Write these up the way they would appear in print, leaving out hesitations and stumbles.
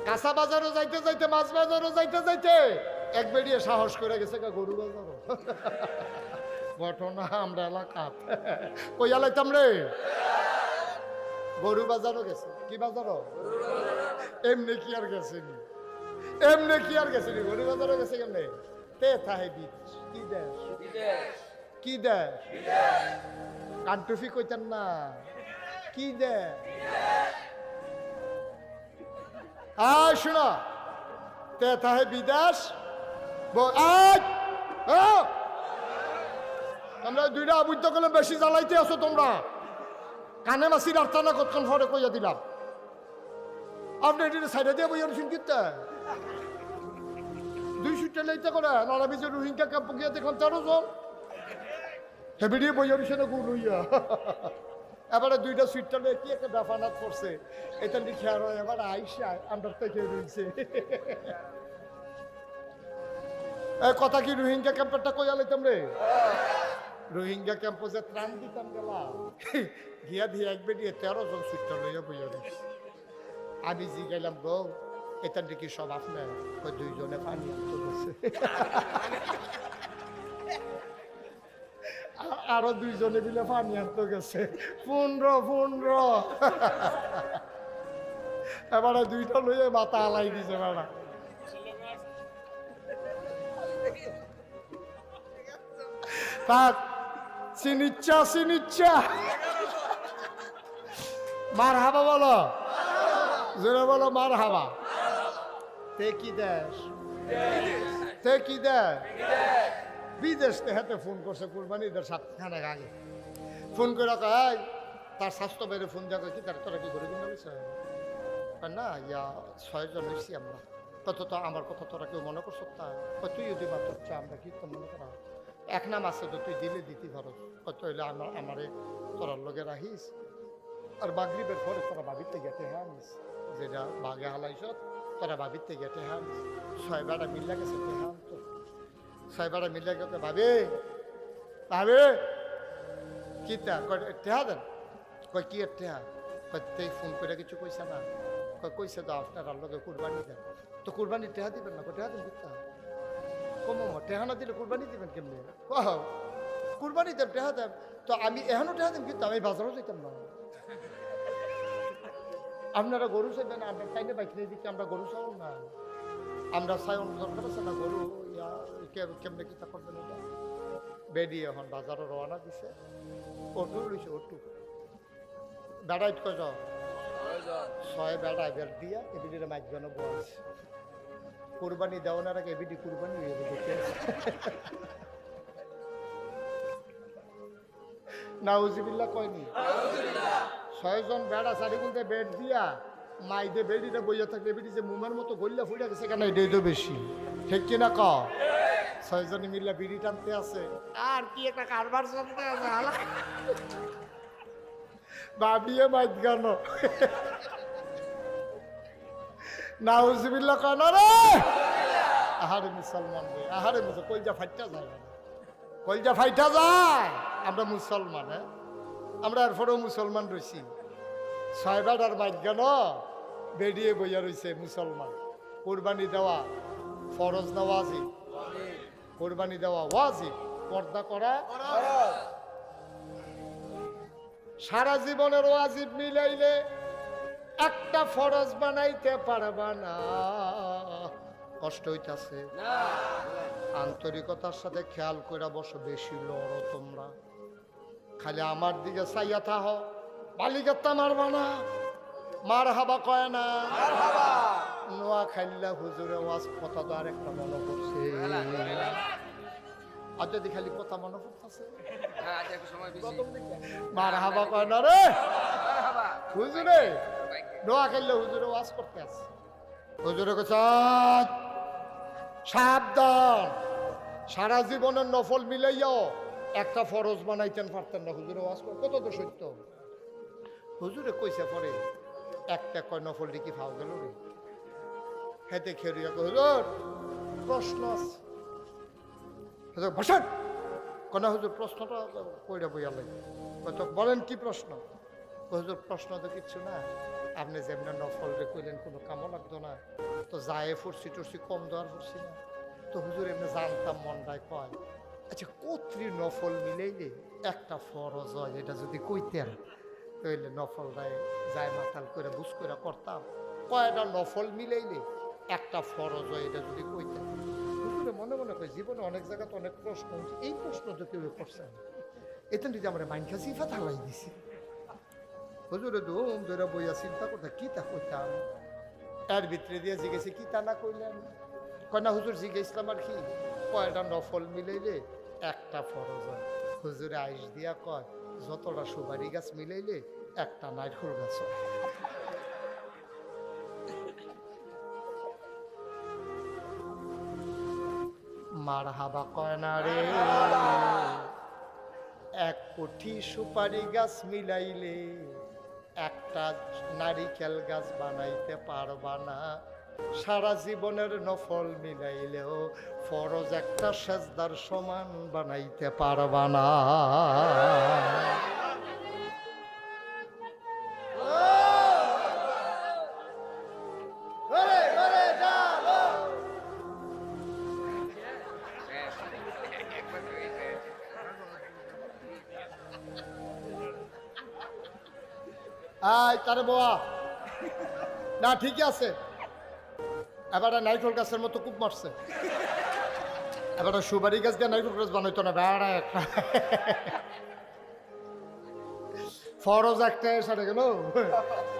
কাঁচা বাজারও যাইতে যাইতে, মাছ বাজারও যাইতে যাইতে এক বেরিয়ে সাহস করে গেছে গরু বাজারও। ঘটনা আমরা এলাকা কই আলাইতাম রে, গরু বাজারও গেছে। কি বাজারও? এমনি কি আর গেছেনি, এমনি কি আর গেছেনি, গরু বাজারও গেছে কেমনে? তে থাহে বিদেশ। কি দেশ? কি দেশ? কান্টুফি কইতেন না, কি দেশ? শোনো, তে থাহে বিদেশ। তোমরা দুইটা অবৈধ করলে বেশি জ্বালাইতে আছো তোমরা। কানে মাসির আর্থানা কতক্ষণ পরে কইয়া দিলাম। আপনি এটি সাইডে দিয়ে বইয়া রুসিন কিনতে 200 লাইতে করে নানা বিজে রোহিঙ্গা ক্যাম্প গিয়ে দেখলাম 13 জন হেবিডি বইয়া রুসিনে গুল হইয়া। এবারে দুইটা সুইটটা লয়ে কি একটা দাফানাত করছে, এটা লিখে আর এবার আইসা আমরা থেকে রইছে। কথা কি রোহিঙ্গা ক্যাম্পেরটা কইয়া লাইতাম রে, রোহিঙ্গা ক্যাম্প যে ত্রাণ দিতাম গেলাম গিয়া দিয়ে এক বেরিয়ে 13 জন সুইটটা লইয়া বইয়া রইছে। আমি জি গেলাম গো এটা কি সব আপনার? ওই 2 জনে পানি আনতে গেছে, আরো 2 জনে মিলে পানি আনতে গেছে 15। এবারে দুইটা লইয়ে মাথা আলাই দিছে বেড়া। থাক চিনিচ্ছা চিনিচ্ছা, মার হাবা বলো, জোরে বলো মার হাবা। তে কি দেশ? তে কি দেশ? বিদেশ হাতে ফোন করছে কুরবানিদের সপ্তাহখানেক আগে। ফোন করে কয় তার স্বাস্থ্য বেড়ে ফোন দেখো কি তার তোরা কি ঘুরে কিনে গেছে না, ইয়া 6 জন হয়েছি আমরা। তত তো আমার কথা তোরা কেউ মনে করছো? তা তুই যদি মাত্র চা আমরা কি তো মনে করা এক নাম আছে তো তুই দিলে দিতি ধরো কত হইলে আমারে তোরার লগে রাখিস। আর মাগরিবের পরে তোরা বাবিতে গেতে হ্যাঁ যেটা বাঘে হালাইছ তোরা বাবিতে গেতে হ্যাঁ 6 বেড়া মিল্লা গেছে হ্যাঁ তো 6 বেড়া মিল্লা গেতে ভাবে ভাবে কি তা টেহা দেন কয় কি টেহা কয় ফোন করে কিছু কইছে না কয় কইছে তো আপনার লগে কুরবানি দেন তো কুরবানি টেহা দিবেন না টেহা দেন কিতা কম টেহা না দিলে কুরবানি দিবেন কেমনি? কুরবানি দেন টেহা দেন তো আমি এখনো টেহা দেন কিন্তু আমি বাজারও যেতাম না। আপনারা গরু চাইবেন, আমরা চাইলে বাইক নিয়ে দিচ্ছি, আমরা গরু চাও না, আমরা চাই অন্য দরকার আছে না গরু কেমনে কিতা করবেন এটা। বেরিয়ে এখন বাজারও রওনা দিছে, অটু লইছে অটু বেড়াইত কয় 6 বেড়ায় বের দিয়া এবিডিরে মাইকগানো বলছে কুরবানি দেওয়ার আগে এবিডি কুরবানি হয়ে গেছে। নাউজুবিল্লাহ কয়নি? 6 জন বেড়া চারিগুলতে বেড দিয়া মাইদে বেডিটা বইয়া থাকলে বেডি যে মুমের মতো গল্লা ফুটে গেছে কেন এটাই তো বেশি, ঠিক কিনা ক? 6 জনে মিল্লা বিড়ি টানতে আছে আর কি একটা কারবার চলতে আছে ভাবিয়ে মাইত গান। নাউজুবিল্লাহ কয় না রে, আহারে মুসলমান রে, আহারে কলজা ফাইটা যায় না, কলজা ফাইটা যায়। আমরা মুসলমান, হ্যাঁ আমরা এরপরেও মুসলমান রয়েছি। 6 বেড়ার মাইগান বেরিয়ে বইয়া রয়েছে মুসলমান। কোরবানি দেওয়া ফরজ না ওয়াজিব? কোরবানি দেওয়া ওয়াজিব, পর্দা করা সারা জীবনের ওয়াজিব মিলাইলে একটা ফরজ বানাইতে পারবা না, কষ্ট হইতাছে। আন্তরিকতার সাথে খেয়াল করে বসো, বেশি লড়ো তোমরা, খালি আমার দিকে চাইয়া থাহ, বালিকাত্তা মারবা না, মার হাবা কয় না। নোয়া খাইল্লা হুজুরে ওয়াজ কথা তো আরেকটা মনে করছে, আর যদি খালি কথা মনে পড়তেছে মার হাবা কয় না রে হুজুরে। নোয়া খাইল্লা হুজুরে ওয়াজ করতে আছে, হুজুরে কইছে সাবধান, সারা জীবনের নফল মিলাইয়াও একটা ফরজ বানাইতেন পারতেন না। হুজুরে ওয়াজ কর কত তো সত্য। হুজুরে কইছে পরে একটা কয় নফল ডিকি ফাও গেল রে, হেতে খেরিয়া কই হুজুর প্রশ্ন আছে। হুজুর বসেন কোন হুজুর প্রশ্নটা কইরা বইয়া লাগে, বলেন কি প্রশ্ন? হুজুর প্রশ্ন তো কিচ্ছু না, আপনি যেমন নফল রে কইলেন কোনো কামও লাগতো না, তো যায় ফুরসি টুরসি কম দেওয়ার ফুরসি না, তো হুজুর এমনি জানতাম মনটায় কয় আচ্ছা কত্রি নফল মিলাইলে একটা ফরজ হয়, এটা যদি কইতেন তাইলে নফলটায় যায় মাতাল করে বুঝ করে করতাম। কয়টা নফল মিলাইলে একটা ফরজ হয়, এটা যদি কইতেন। হুজুরে মনে মনে কয় জীবনে অনেক জায়গাতে অনেক প্রশ্ন, এই প্রশ্ন তো কেউ করছে না, এতে যদি আমরা মাইনকা জিফা থালাই দিছি। হুজুরে ধুম ধরে বইয়া চিন্তা করতে কি তা কইতাম, এর ভিতরে দিয়ে জিজ্ঞেসি কি তা না কইলেন, কয় না হুজুর জিজ্ঞেসলাম আর কি কয়টা নফল মিলাইলে একটা ফরজ হয়। হুজুরে আইস দিয়া কয় যতটা সুপারি গাছ মিলাইলে একটা নারকেল গাছ হয়। মার হাবা কয় না রে, 1 কোটি সুপারি গাছ মিলাইলে একটা নারিকেল গাছ বানাইতে পারবা না, সারা জীবনের নফল মিলাইলেও ফরজ একটা সেজদার সমান বানাইতে পারবা না। তারে বোয়া না ঠিকই আছে, এবার নাইট্রোল গাছের মতো কূপ মারছে, এবার সুপারি গাছ দিয়ে নাইট্রোল গাছ বানাইতো না, বেড়া একটা ফরজ একটা এসে গেল,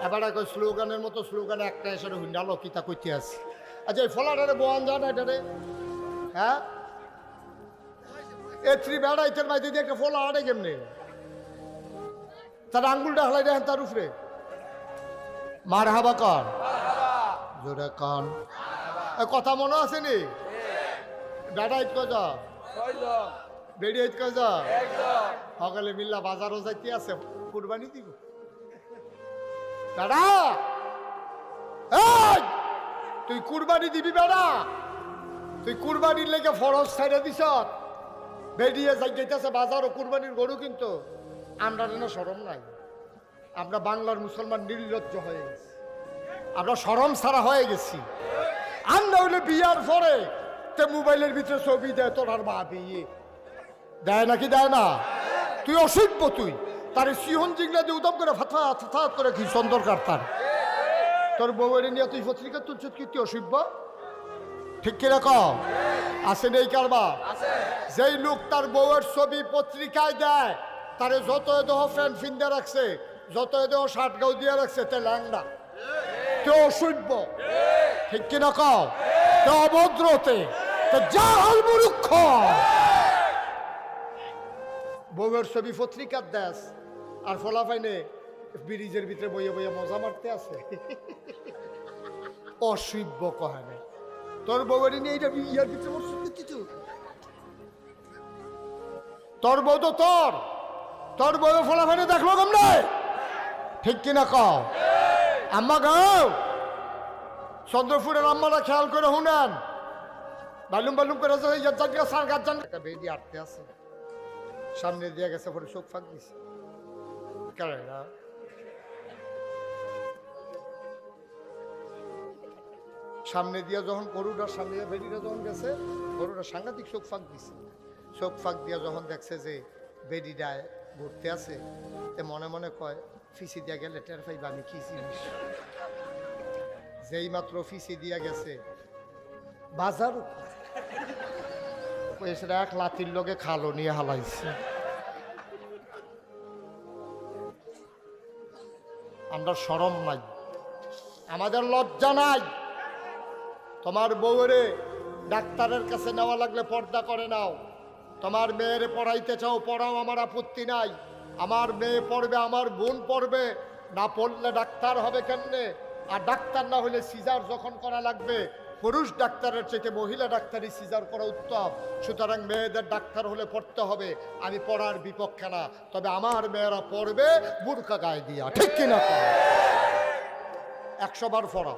এবার স্লোগানের মতো স্লোগানে একটা এসে হুন্ডালো কিতা কইতে আছে। আচ্ছা এই ফলাটারে বোয়ান যান এটারে, হ্যাঁ এত্রি বেড়াইতের মাইতে দিয়ে একটা ফলা আড়ে কেমনে, তার আঙ্গুলটা হালাই দেখেন তার উপরে, মার হাবা কন জোরে কন, কথা মনে আছে নি? বেড়াইত কজা বেড়িয়াইত কজা সকালে মিল্লা বাজারও যাইতে আছে কুরবানি দিব। বেড়া তুই কুরবানি দিবি, বেড়া তুই কুরবানির লেগে ফরজ ছাইড়া দিছ, বেরিয়ে যাইতেছে বাজারও কুরবানির গরু, কিন্তু আমরা যেন শরম নাই, আমরা বাংলার মুসলমান নির্লজ্জ হয়ে গেছি, আমরা শরম ছাড়া হয়ে গেছি। আমরা হইলে বিয়ার পরে তে মোবাইলের ভিতরে ছবি দেয় তোর আর মা বিয়ে দেয় নাকি দেয় না? তুই অসভ্য, তুই তার সিহন জিংলা দিয়ে উদম করে ফাথা ফাথা করে কি সুন্দর কাটতার, তোর বউয়ের নিয়ে তুই পত্রিকা তুলছ কি, তুই অসভ্য, ঠিক কিরকম আছে নেই কারবার? যেই লোক তার বউয়ের ছবি পত্রিকায় দেয় তারে যত দেহ ফ্যান ফিন্দে রাখছে, যত দেহ শার্ট গাও দিয়ে রাখছে, তে ল্যাংড়া, তে অসভ্য, ঠিক কিনা কও? তে অভদ্রতে, তে জাহাল মূর্খ। বউয়ের ছবি পত্রিকার দেশ আর ফলাফাইনে ব্রিজের ভিতরে বইয়ে বইয়ে মজা মারতে আছে, অসভ্য কহানে। তোর বউয়ের নিয়ে এইটা ইয়ার ভিতরে কিছু, তোর বউ তো তোর বউ ফলাফাইনে দেখলো কেমনে, ঠিক কিনা কও? আম্মা গাও চন্দ্রপুরের আম্মারা খেয়াল করে শুনেন, বালুম বালুম করে সার গাছ জান একটা বেদি আটতে আছে, সামনে দিয়ে গেছে পরে চোখ ফাঁক দিছে, সামনে দিয়ে যখন গরুটার সামনে বেদিটা যখন গেছে, গরুটা সাংঘাতিক চোখ ফাঁক দিছে, চোখ ফাঁক দিয়া যখন দেখছে যে বেদিটায় ঘুরতে আছে, তে মনে মনে কয় ফিসি দিয়া গেলে টের পাইবা আমি কি জিনিস। যেই মাত্র ফিসি দিয়া গেছে বাজার, এক লাতির লগে খালো নিয়ে হালাইছে। আমরা শরম নাই, আমাদের লজ্জা নাই। তোমার বউরে ডাক্তারের কাছে নেওয়া লাগলে পর্দা করে নাও, তোমার মেয়েরে পড়াইতে চাও পড়াও, আমার আপত্তি নাই। আমার মেয়ে পড়বে, আমার বোন পড়বে, না পড়লে ডাক্তার হবে কেমনে? আর ডাক্তার না হলে সিজার যখন করা লাগবে, পুরুষ ডাক্তারের চাইতে মহিলা ডাক্তারই সিজার করা উত্তম। সুতরাং মেয়েদের ডাক্তার হলে পড়তে হবে, আমি পড়ার বিপক্ষে না, তবে আমার মেয়েরা পড়বে বুরকা গায়ে দিয়া, ঠিক কিনা? 100 বার পড়া,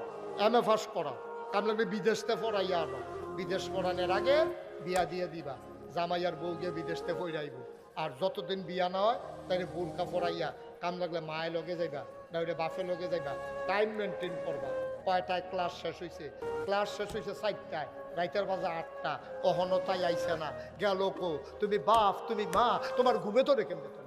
MA পাস করা, কাম লাগবে বিদেশতে পড়াইয়া আনো, বিদেশ পড়ানোর আগে বিয়া দিয়ে দিবা, জামাইয়ার বউ গিয়ে বিদেশতে পড়াইব। আর যতদিন বিয়া না হয় তাই বুরকা পড়াইয়া কাম লাগলে মায়ের লগে যাইবা, না ওইটা বাফে লোকে যাইবা, টাইম মেনটেন করবা। কয়টায় ক্লাস শেষ হয়েছে? ক্লাস শেষ হয়েছে 4টায়, রাইতের বাজে 8টা, অহনতাই আইসে না, গেল কো? তুমি বাপ, তুমি মা, তোমার ঘুমে তো রেখে তুমি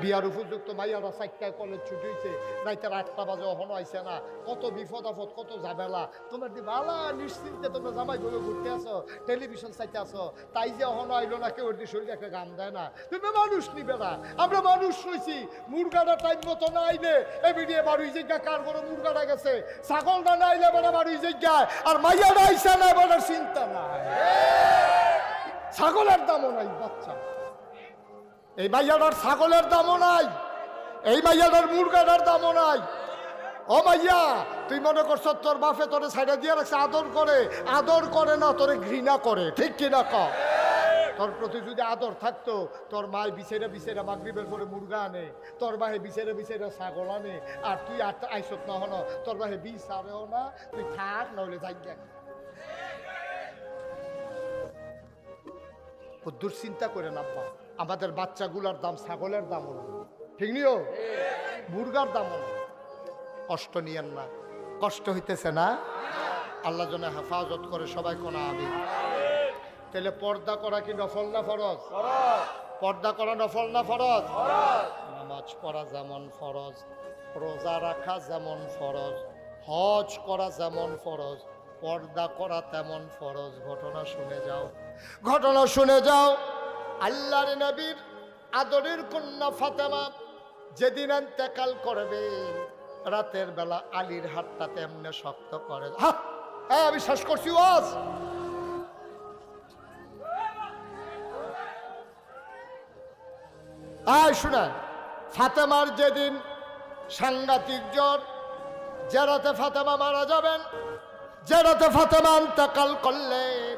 বিয়ার উপযুক্ত মাইয়ারা 4টায় কলেজ ছুটি হয়েছে, রাইতের 8টা বাজে অহনো আইসে না, কত বিপদ আপদ, কত ঝামেলা। তোমার দি বালা নিশ্চিন্তে তোমরা জামাই বলে ঘুরতে আসো, টেলিভিশন চাইতে আসো, তাই যে অহনো আইলো না, কেউ শরীরে একটা গাম দেয় না। তুমি মানুষ নিবে না, আমরা মানুষ রয়েছি। মুরগাটা টাইম মতো না আইলে এবিডিয়ে বাড়ি জিজ্ঞা কার করে মুরগাটা গেছে, ছাগলটা না আইলে বেড়া বাড়ি জিজ্ঞায়, আর মাইয়াটা আইসে না বেড়ার চিন্তা নাই। ছাগলের দামও নাই বাচ্চা, এই মাইয়াটার ছাগলের দামও নাই, এই মাইয়াটার মুরগাটার দামও নাই। ও মাইয়া, তুই মনে করছ তোর বাপে তোরে সাইডে দিয়ে রাখছে, আদর করে? আদর করে না, তোরে ঘৃণা করে, ঠিক কিনা ক? তোর প্রতি যদি আদর থাকতো, তোর মায় বিছেরা বিছেরা মাগরিবের পরে মুরগা আনে, তোর বাহে বিছেরা বিছেরা ছাগল আনে, আর তুই আর আইসত না হন, তোর বাহে বিষ আরেও না, তুই থাক, নইলে যাই গেল। দুশ্চিন্তা করে নাব্বা, আমাদের বাচ্চাগুলার দাম ছাগলের দামও না, ঠিক নিও, মুরগার দামও না। কষ্ট নিয়েন না, কষ্ট হইতেছে না, আল্লাহ যেন হেফাজত করে, সবাই কোনা আমি। তাহলে পর্দা করা কি নফল না ফরজ? পর্দা করা নফল না ফরজ? নামাজ পড়া যেমন ফরজ, রোজা রাখা যেমন ফরজ, হজ করা যেমন ফরজ, পর্দা করা তেমন ফরজ। ঘটনা শুনে যাও, ঘটনা শুনে যাও। আল্লাহর নবীর আদরের কন্যা ফাতেমা যেদিন ইন্তেকাল করবে, রাতের বেলা আলীর হাতটা তেমনে শক্ত করে, হ্যাঁ আমি শেষ করছি ওয়াজ। শুনেন, ফাতেমার যেদিন সাংঘাতিক জ্বর, যে রাতে ফাতেমা মারা যাবেন, যে রাতে ফাতেমা ইন্তেকাল করলেন,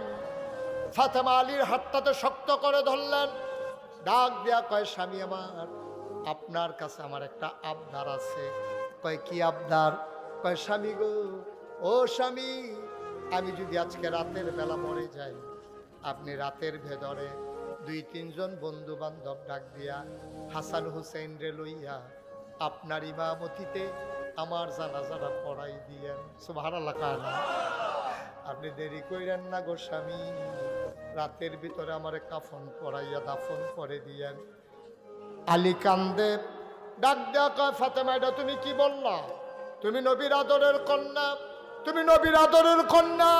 ফাতেমা আলীর হাতটাতে শক্ত করে ধরলেন, ডাক দিয়া কয়, স্বামী আমার, আপনার কাছে আমার একটা আবদার আছে। কয় কি আবদার? কয় স্বামী গো, ও স্বামী, আমি যদি আজকে রাতের বেলা মরে যাই, আপনি রাতের ভেতরে 2-3 জন বন্ধু বান্ধব ডাক দিয়া হাসান হুসেন রে লইয়া আপনার ইমামতিতে আমার জানাজাটা পড়াই দিয়েন। সুবহানাল্লাহ। আপনি দেরি কইরেন না গো স্বামী, রাতের ভিতরে আমার কাফন পরাইয়া দাফন করে দিয়েন। আলী কান্দে, ডাক দেয়া কয়, ফাতেমা এটা তুমি কি বললা? তুমি নবীর আদরের কন্যা, তুমি নবীর আদরের কন্যা,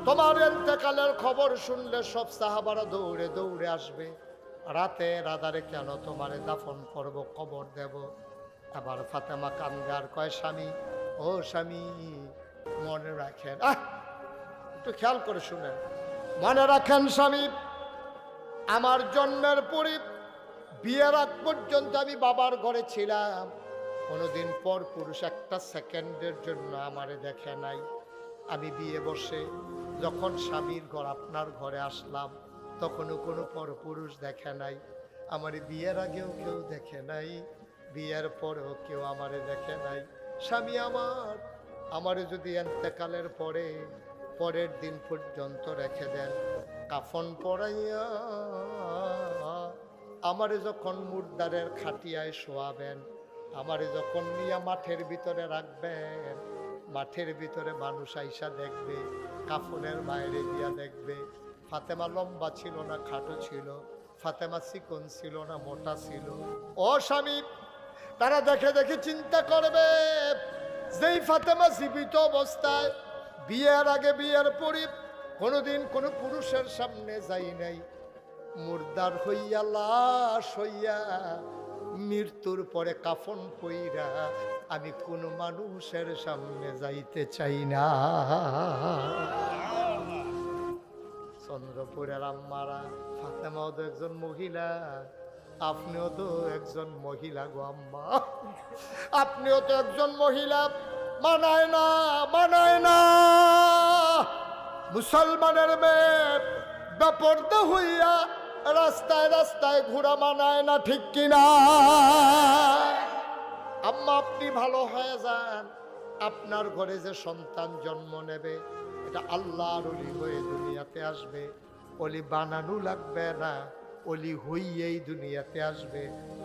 তোমার ইন্তেকালের খবর শুনলে সব সাহাবারা দৌড়ে দৌড়ে আসবে, রাতে রাদারে কেন তোমারে দাফন করব, কবর দেব। আবার ফাতেমা কান্দে আর কয়, স্বামী, ও স্বামী, মনে রাখেন, একটু খেয়াল করে শুনেন, মনে রাখেন স্বামী, আমার জন্মের পরে বিয়ের আগ পর্যন্ত আমি বাবার ঘরে ছিলাম, কোনোদিন পর পুরুষ একটা সেকেন্ডের জন্য আমারে দেখে নাই। আমি বিয়ে বসে যখন স্বামীর ঘর আপনার ঘরে আসলাম, তখনও কোনো পর পুরুষ দেখে নাই। আমার বিয়ের আগেও কেউ দেখে নাই, বিয়ের পরেও কেউ আমারে দেখে নাই। স্বামী আমারে যদি ইন্তেকালের পরে পরের দিন পর্যন্ত রেখে দেন, কাফন পরাইয়া আমারে যখন মুর্দারের খাটিয়ায় শোয়াবেন, আমারে যখন নিয়ে মাঠের ভিতরে রাখবেন, মাঠের ভিতরে মানুষ আইসা দেখবে, কাফনের বাইরে দিয়া দেখবে ফাতেমা লম্বা ছিল না খাটো ছিল, ফাতেমা চিকন ছিল না মোটা ছিল। ও স্বামী, তারা দেখে দেখে চিন্তা করবে, যেই ফাতেমা জীবিত অবস্থায় বিয়ের আগে বিয়ের পরে কোনোদিন কোনো পুরুষের সামনে যাই নাই, মুর্দার হইয়া লাশ হইয়া মৃত্যুর পরে কাফন পইরা আমি কোন মানুষের সামনে যাইতে চাই না। চন্দ্রপুরের আম্মারা, ফাতেমাও তো একজন মহিলা, আপনিও তো একজন মহিলা গো আম্মা, আপনিও তো একজন মহিলা। মানায় না, মানায় না, মুসলমানের মেয়ে বেপরদা হইয়া রাস্তায় রাস্তায় ঘোরা মানায় না, ঠিক কিনা? আম্মা আপনি ভালো হয়ে যান, আপনার ঘরে যে সন্তান জন্ম নেবে এটা আল্লাহর ওলি হয়ে দুনিয়াতে আসবে, ওলি বানানো লাগবে না, অলি হইয়েই দুনিয়াতে আসবে।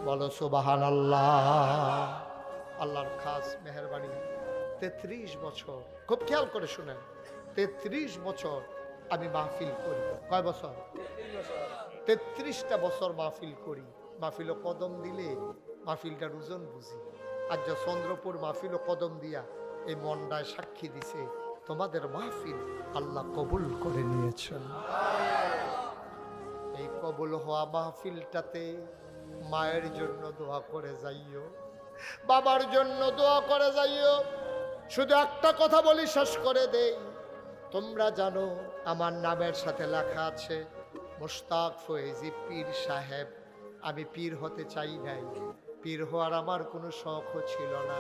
বলো সুবহানাল্লাহ। আল্লাহর খাস মেহেরবানি, 33 বছর, খুব খেয়াল করে শুনেন, 33 বছর আমি মাহফিল করি। কয় বছর? 33টা বছর মাহফিল করি। মাহফিলও কদম দিলে মাহফিলটার ওজন বুঝি। আজ যে চন্দ্রপুর মাহফিলও কদম দিয়া এই মন্ডায় সাক্ষী দিছে তোমাদের মাহফিল আল্লাহ কবুল করে নিয়েছেন। এই কবুল হওয়া মাহফিলটাতে মায়ের জন্য দোয়া করে যাইও, বাবার জন্য দোয়া করে যাইও। শুধু একটা কথা বলি, শেষ করে দেই। তোমরা জানো আমার নামের সাথে লেখা আছে মুশতাক ফয়েজি পীর সাহেব। আমি পীর হতে চাই নাই, পীর হওয়ার আমার কোনো শখও ছিল না।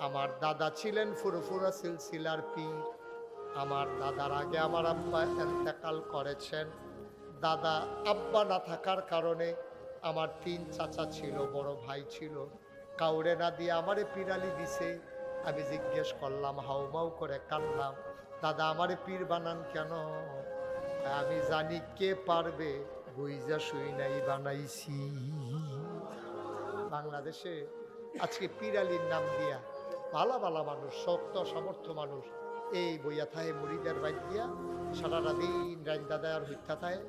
আমার দাদা ছিলেন ফুরফুরা সিলসিলার পীর। আমার দাদার আগে আমার আব্বা ইন্তেকাল করেছেন। দাদা আব্বা না থাকার কারণে আমার 3 চাচা ছিল, বড় ভাই ছিল, কাউরে না দিয়ে আমারে পিরালি দিছে। আমি জিজ্ঞেস করলাম, হাউমাউ করে কানলাম, দাদা আমারে পীর বানান কেন? আমি জানি কে পারবে, বুইজা শুই নাই বানাইছি। বাংলাদেশে আজকে পিরালির নাম দিয়া ভালা ভালা মানুষ, শক্ত সামর্থ্য মানুষ এই বইয়া থায় মুড়িদের বাইক দিয়া সারাটা দিন রাইন্দা দেয় আর হইতা থায়।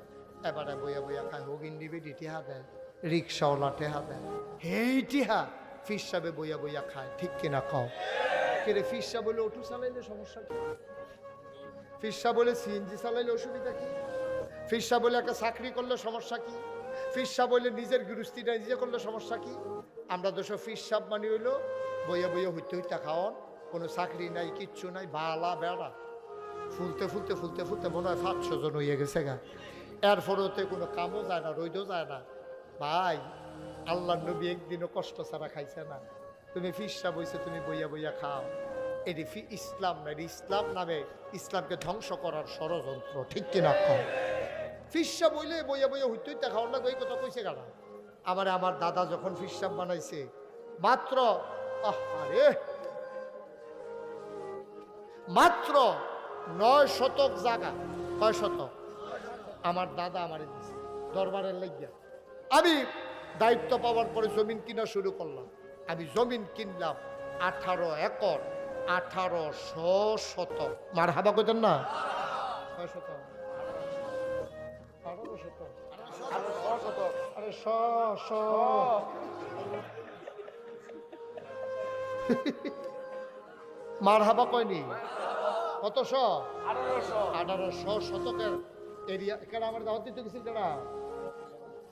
এবারে বইয়া বইয়া খায়, হগিন নিবে টিহা দেয়, রিক্সাওয়ালা টেহা দেয়, হেই টিহা ফিস সাবে বইয়া বইয়া খায়। ঠিক কিনা খাও? কেরে ফিসা বলে অটো চালাইলে সমস্যা কি? ফিসা বলে সিএনজি চালাইলে অসুবিধা কি? ফিসা বলে একটা চাকরি করলে সমস্যা কি? ফিসা বলে নিজের গৃহস্থিটা নিজে করলে সমস্যা কি? আমরা তো সব ফিসাব মানি হইলো বইয়া বইয়া হইতে হইতে খাওয়ান, কোনো চাকরি নাই, কিচ্ছু নাই, বালা বেড়া ফুলতে ফুলতে ফুলতে ফুলতে মনে হয় 500 জন হইয়া গেছে গা। এরপরেতে কোনো কামও যায় না, রইদও যায় না। ভাই, আল্লাহ নবী একদিনও কষ্ট ছাড়া খাইছে না। তুমি ফিসা বইছে, তুমি বইয়া বইয়া খাও, এটি ইসলাম না। এটি ইসলাম নামে ইসলামকে ধ্বংস করার ষড়যন্ত্র। ঠিক কিনা খাও? ফিসা বইলে বইয়া বইয়া হইতে হইতে খাওয়ার লাগবে, এই কথা কইছে গাড়া। আমার দাদা যখন ফিসাব বানাইছে মাত্র মাত্র 9 শতক জায়গা। কয় শতক? আমার দাদা আমারে দিছে দরবারের লাগিয়া। আমি দায়িত্ব পাওয়ার পরে জমিন কিনা শুরু করলাম। আমি জমিন কিনলাম 18 একর, 1800 শতক। মার হাবা কইতেন না? কয় শতক? 18 শতক। আরে মার হাবা কয়নি? কত? 1800 শতকের এরিয়া। কেন আমার দাওয়াত দিতে গেছিল? কেনা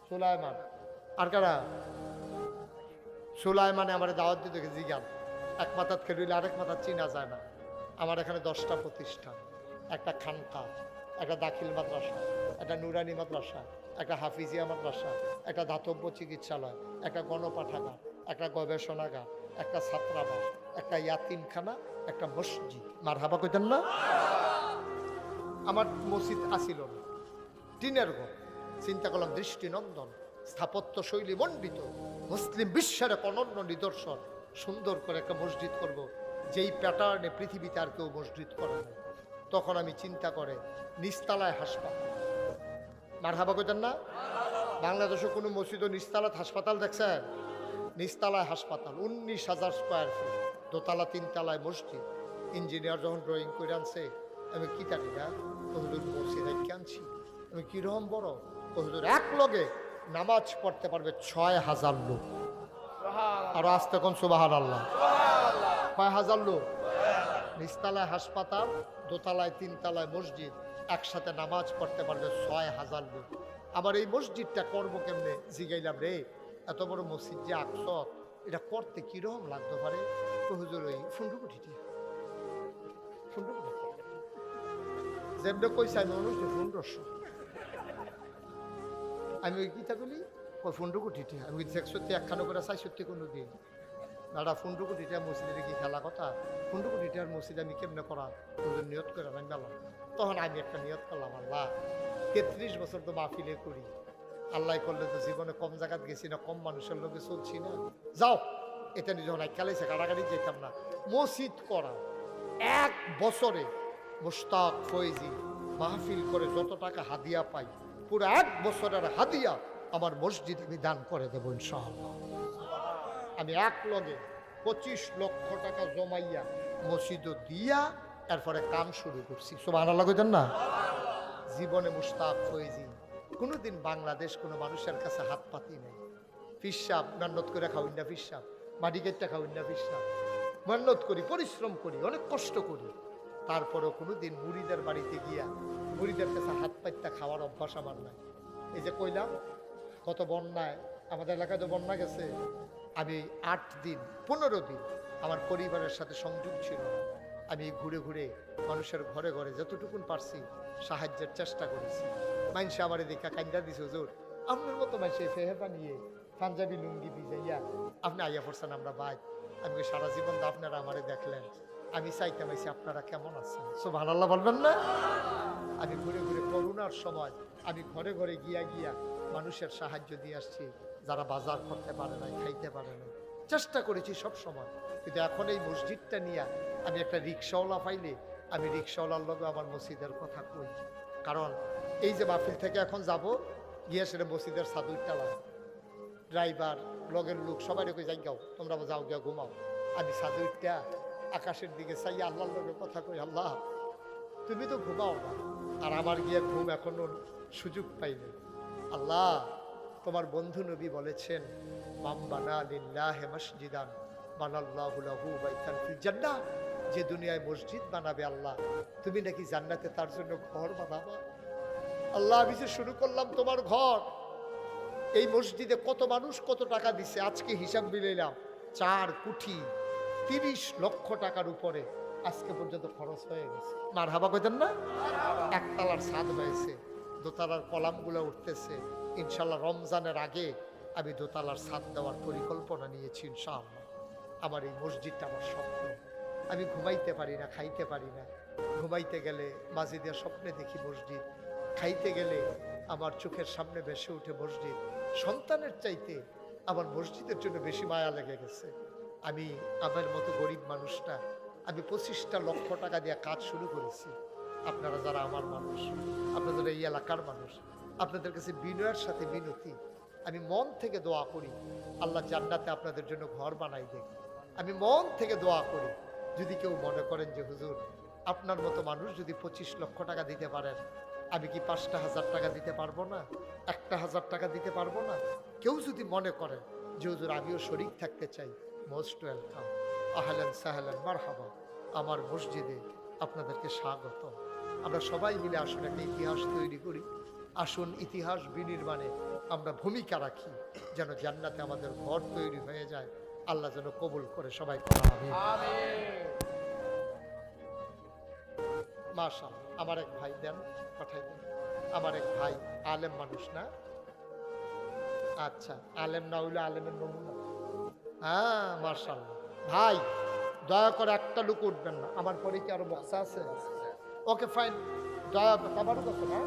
সুলাইমান। আর কারা? সুলাইমানে আমার দাওয়াত দিতে গেছি। গান এক মাথাত খেললে আরেক মাথাত চিনা যায় না। আমার এখানে 10টা প্রতিষ্ঠান, একটা খানকা, একটা দাখিল মাদ্রাসা, একটা নুরানি মাদ্রাসা, একটা হাফিজিয়া মাদ্রাসা, একটা দাতব্য চিকিৎসালয়, একটা গণপাঠাগার, একটা গবেষণাগার, একটা ছাত্রাবাস, একটা ইয়াতিমখানা, একটা মসজিদ। মার হাবা কইতেন না? আমার মসজিদ আসিল না, টিনের ঘর। চিন্তা করলাম দৃষ্টিনন্দন, স্থাপত্য শৈলী মণ্ডিত, মুসলিম বিশ্বের এক অনন্য নিদর্শন, সুন্দর করে একটা মসজিদ করব, যেই প্যাটার্নে পৃথিবীতে আর কেউ মসজিদ করে না। তখন আমি চিন্তা করে নিচতলায় হাসপাতাল। মার হাবা কইতেন না? বাংলাদেশে কোনো মসজিদ ও নিচতলায় হাসপাতাল দেখছেন? নিচতলায় হাসপাতাল, 19,000 স্কোয়ার ফিট, দোতলা 3 তলায় মসজিদ। ইঞ্জিনিয়ার যখন ড্রয়িং করে আনছে, আমি কি জানি না, হুজুর মসজিদ আনছি। আমি কিরকম বড়? হুজুর এক লগে নামাজ পড়তে পারবে 6,000 লোক। আর আজ তখন সুবহানাল্লাহ, কয় হাজার লোক? নিচতলায় হাসপাতাল, দোতলায় 3 তলায় মসজিদ, একসাথে নামাজ পড়তে পারবে 6,000 লোক। আবার এই মসজিদটা করবো কেমনে জিগাইলাম রে, এত বড় মসজিদ যে আকসত, এটা করতে কিরকম লাগতে পারে? হুজুর ওই ফুন্ডুকুঠিটি যেমন কইছে আমি অনুষ্ঠান 1500। আমি ওই গীতা বলি ফুন্ডুকুঠিটি, আমি 100 একখানো করে 400 কোনো দিন দাদা ফুন্ডুকুঠিটা মসজিদে কি খেলা কথা? ফুন্ডুকুঠিটার মসজিদ আমি কেমনে করা হুজুর নিয়ত করে আমি গেলাম। তখন আমি একটা নিয়ত করলাম, আল্লাহ 33 বছর তো মাহফিলে করি, আল্লাহ করলে তো জীবনে কম জায়গাত গেছি না, কম মানুষের লোকে চলছি না, যাও এটা নিয়ে যখন খেলাইছে কাটাকাটি যেতাম না, মসজিদ করা। 1 বছরে মুশতাক ফয়েজি মাহফিল করে যত টাকা হাদিয়া পাই, পুরো 1 বছরের হাদিয়া আমার মসজিদ আমি দান করে দেবো ইনশাআল্লাহ। আমি এক লগে 25 লক্ষ টাকা জমাইয়া মসজিদও দিয়া এরপরে কাম শুরু করছি। সুবহানাল্লাহ কইতেন না? জীবনে মুশতাক হয়েছি, কোনোদিন বাংলাদেশ কোনো মানুষের কাছে হাত পাতি নেই। ফিসাব মেহনত করে খাওয়াই না, ফিসাব মাটি কেটটা খাওয়াই না, ফিসাব মেহনত করি, পরিশ্রম করি, অনেক কষ্ট করি। তারপরেও কোনোদিন মুড়িদের বাড়িতে গিয়া মুড়িদের কাছে হাত পাইতে খাওয়ার অভ্যাস আমার নাই। এই যে কইলাম কত বন্যায়, আমাদের এলাকায় তো বন্যা গেছে, আমি 8 দিন 15 দিন আমার পরিবারের সাথে সংযোগ ছিল না। আমি ঘুরে ঘুরে মানুষের ঘরে ঘরে যতটুকুন পারছি সাহায্যের চেষ্টা করেছি। মানুষে আমার এদিকে কান্দা দিছে, হুজুর আপনার মতো মানুষে ফেহেপা নিয়ে পাঞ্জাবি লুঙ্গি ভিজাইয়া আপনি আইয়া পড়ছেন আমরা ভাই। আমি সারা জীবন তো আপনারা আমারে দেখলেন, আমি চাইতে পাইছি আপনারা কেমন আছেন। সুবহানাল্লাহ বলবেন না? আমি ঘুরে ঘুরে করোনার সময় আমি ঘরে ঘরে গিয়া গিয়া মানুষের সাহায্য দিয়ে আসছি, যারা বাজার করতে পারে না, খাইতে পারে না। চেষ্টা করেছি সব সময়। কিন্তু এখন এই মসজিদটা নিয়ে আমি একটা রিক্সাওয়ালা পাইলে আমি রিক্সাওয়ালার লগে আমার মসজিদের কথা কই। কারণ এই যে মাহফিল থেকে এখন যাব গিয়ে সেটা মসজিদের ছাদুরটা লাগে, ড্রাইভার লগের লোক সবাই কই যাই গাও, তোমরা যাও গিয়া ঘুমাও। আমি ছাদুরটা আকাশের দিকে চাই আল্লাহর লগে কথা কই, আল্লাহ তুমি তো ঘুমাও না, আর আমার গিয়ে ঘুম এখনো সুযোগ পাইনি। আল্লাহ তোমার বন্ধু নবী বলেছেন, মান বানা লিল্লাহি মসজিদান বানাল্লাহু লাহু বাইতান ফিল জান্নাহ, যে দুনিয়ায় মসজিদ বানাবে আল্লাহ তুমি নাকি জান্নাতে তার জন্য ঘর বানাবা। আল্লাহ আমি যে শুরু করলাম তোমার ঘর, এই মসজিদে কত মানুষ কত টাকা দিছে, আজকে হিসাব মিলাইলাম 4 কোটি 30 লক্ষ টাকার উপরে আজকে পর্যন্ত খরচ হয়ে গেছে। মারহাবা কইতেন না? একতলার ছাদ হয়েছে, দোতলার কলামগুলো উঠতেছে। ইনশাল্লাহ রমজানের আগে আমি দোতলার ছাদ দেওয়ার পরিকল্পনা নিয়েছি ইনশাআল্লাহ। আমার এই মসজিদটা আমার স্বপ্ন। আমি ঘুমাইতে পারি না, খাইতে পারি না। ঘুমাইতে গেলে মাঝিদের স্বপ্নে দেখি মসজিদ, খাইতে গেলে আমার চোখের সামনে ভেসে উঠে মসজিদ। সন্তানের চাইতে আমার মসজিদের জন্য বেশি মায়া লেগে গেছে। আমি আমার মতো গরিব মানুষটা আমি 25টা লক্ষ টাকা দিয়ে কাজ শুরু করেছি। আপনারা যারা আমার মানুষ, আপনাদের এই এলাকার মানুষ, আপনাদের কাছে বিনয়ের সাথে বিনতি, আমি মন থেকে দোয়া করি আল্লাহ জান্নাতে আপনাদের জন্য ঘর বানাই দেন। আমি মন থেকে দোয়া করি, যদি কেউ মনে করেন যে হুজুর আপনার মতো মানুষ যদি 25 লক্ষ টাকা দিতে পারেন, আমি কি 5টা হাজার টাকা দিতে পারবো না, 1,000 টাকা দিতে পারবো না? কেউ যদি মনে করেন যে হুজুর আমিও শরীক থাকতে চাই, মোস্ট ওয়েলকাম, আহলান সাহলান মারহাবা, আমার মসজিদে আপনাদেরকে স্বাগত। আমরা সবাই মিলে আসুন একটা ইতিহাস তৈরি করি, আসুন ইতিহাস বিনির্মাণে আমরা ভূমিকা রাখি, যেন জান্নাতে আমাদের ঘর তৈরি হয়ে যায়। আল্লাহ যেন কবুল করে, সবাই আমিন। মাশাআল্লাহ, আমার এক ভাই দেন, পাঠাই দেন। আমার এক ভাই আলেম মানুষ না? আচ্ছা, আলেম না হইলে আলেমের নমুনা। হ্যাঁ মাশাআল্লাহ। ভাই দয়া করে একটা লোক উঠবেন না, আমার পরে কি আরো বক্সা আছে? ওকে ফাইন, দয়া তাবারুক আছে না?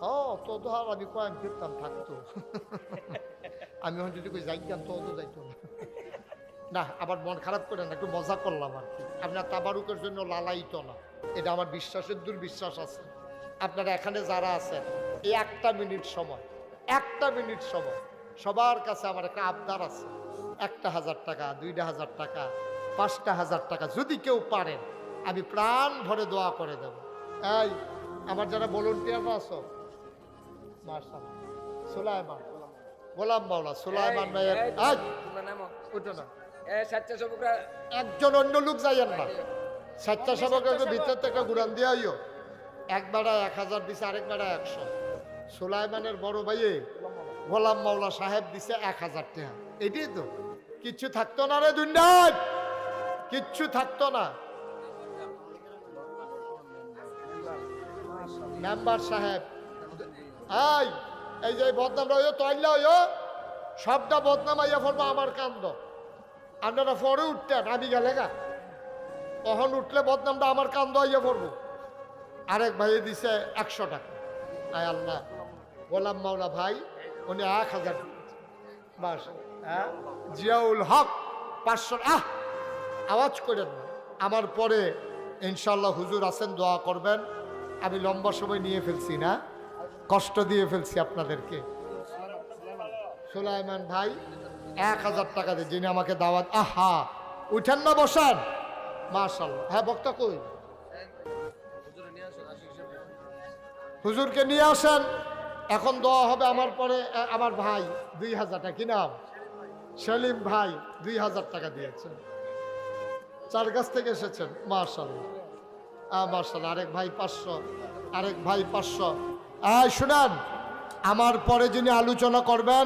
ও তো ধর আমি কয়েক ফিরতাম থাকতো। আমি যদি কই যাইতাম তো যাইতো না। না, আবার মন খারাপ করে না, একটু মজা করলাম আর কি। আপনার তাবারুকের জন্য লালাইতো না, এটা আমার বিশ্বাসের দুর্বিশ্বাস আছে। আপনারা এখানে যারা আছেন এই 1টা মিনিট সময়, 1টা মিনিট সময় সবার কাছে আমার একটা আবদার আছে। 1,000 টাকা, 2,000 টাকা, 5,000 টাকা যদি কেউ পারেন আমি প্রাণ ভরে দোয়া করে দেব। এই আমার যারা ভলেন্টিয়াররা আছো, মাশাআল্লাহ, সুলাইমান গোলাম মাওলা, সুলাইমান ভাইয়ের ওটা না, একজন অন্য লোক যাইয়েন না, স্বেচ্ছাসেবকের ভিতর থেকে ঘুরান দিয়ে আইও। একবার 1000 দিছে, আরেকবার 100। সুলাইমানের বড় ভাইয়ে গোলাম মাওলা সাহেব দিছে 1000 টাকা। এটাই তো, কিচ্ছু থাকতো না রে দুনিয়ায়, কিচ্ছু থাকতো না। মেম্বার সাহেব এই যে বদনামরা হইও তৈলা হইও, সবটা বদনাম আইয়া পড়বো আমার কান্দ। আপনারা পরে উঠতেন, আমি গেলে গা তখন উঠলে বদনামটা আমার কান্দ আইয়া পড়বো। আরেক ভাই দিছে 100 টাকা। আয় আল্লাহ, গোলাম মাওলা ভাই উনি 1000 বাস। জিয়াউল হক 500। আওয়াজ করেন না, আমার পরে ইনশাল্লাহ হুজুর আছেন, দোয়া করবেন। আমি লম্বা সময় নিয়ে ফেলছি না, কষ্ট দিয়ে ফেলছি আপনাদেরকে। সুলাইমান ভাই 1000 টাকা দিয়ে, যিনি আমাকে দাওয়াত। আহা, উঠেন না, বসান। মাশাআল্লাহ। হ্যাঁ, বক্তা কই? হুজুরকে নিয়ে আসেন, এখন দোয়া হবে। আমার পরে আমার ভাই 2000 টাকা, কি নাম? সেলিম ভাই 2000 টাকা দিয়েছেন, চারগাছ থেকে এসেছেন। মাশাআল্লাহ, মাশাআল্লাহ। আরেক ভাই 500, আরেক ভাই 500। শুনেন, আমার পরে যিনি আলোচনা করবেন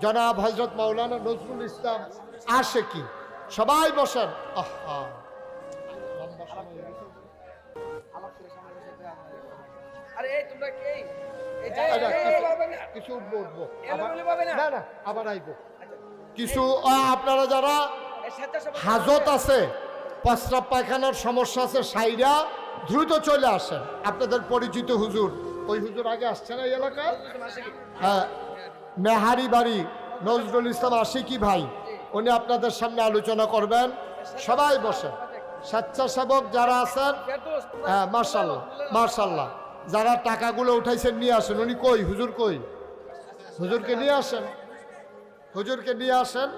জনাব হযরত মাওলানা নজরুল ইসলাম আশিকি। সবাই বসেন। আহা, লম্বা সময় হয়ে গেছে। আরে এই তোমরা কি কিছু উঠবো না না, আবার আইবো কিছু। আপনারা যারা হাজত আছে, প্রস্রাব পায়খানার সমস্যা আছে, সাইরা দ্রুত চলে আসেন। আপনাদের পরিচিত হুজুর, ওই হুজুর আগে আসছে না এই এলাকায়? হ্যাঁ, মেহারি বাড়ি নজরুল ইসলাম আশিকি ভাই, উনি আপনাদের সামনে আলোচনা করবেন। সবাই বসেন। স্বেচ্ছাসেবক যারা আছেন, হ্যাঁ, মাশাআল্লাহ মাশাআল্লাহ, যারা টাকাগুলো উঠাইছেন নিয়ে আসেন। উনি কই? হুজুর কই? হুজুরকে নিয়ে আসেন, হুজুরকে নিয়ে আসেন।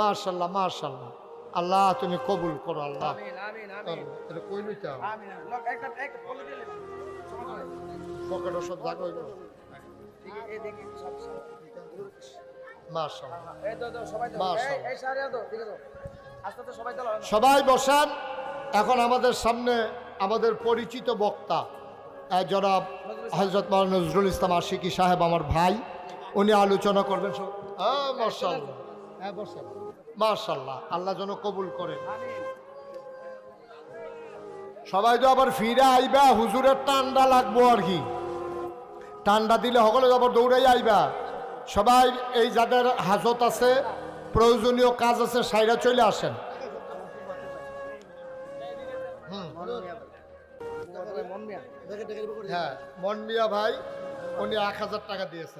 মাশাআল্লাহ মাশাআল্লাহ। আল্লাহ তুমি কবুল করো। আল্লাহ এটা কই লইতে হবে? পকেটে সব জায়গা হইল। মাশাআল্লাহ মাশাআল্লাহ। সবাই বসান। এখন আমাদের সামনে আমাদের পরিচিত বক্তা জনাব হযরত মাওলানা নজরুল ইসলাম আশিকি সাহেব, আমার ভাই, উনি আলোচনা করবেন। মাশাআল্লাহ, হ্যাঁ বসেন। মাশাআল্লাহ, আল্লাহ যেন কবুল করেন। সবাই তো আবার ফিরে আইবা, হুজুরের ঠান্ডা লাগবো আর কি। ঠান্ডা দিলে সকলে আবার দৌড়াই আইবা। সবাই এই যাদের হাজত আছে, প্রয়োজনীয় কাজ আছে, সাইরা চলে আসেন। হ্যাঁ, মন মিয়া ভাই, উনি 1000 টাকা দিয়েছেন।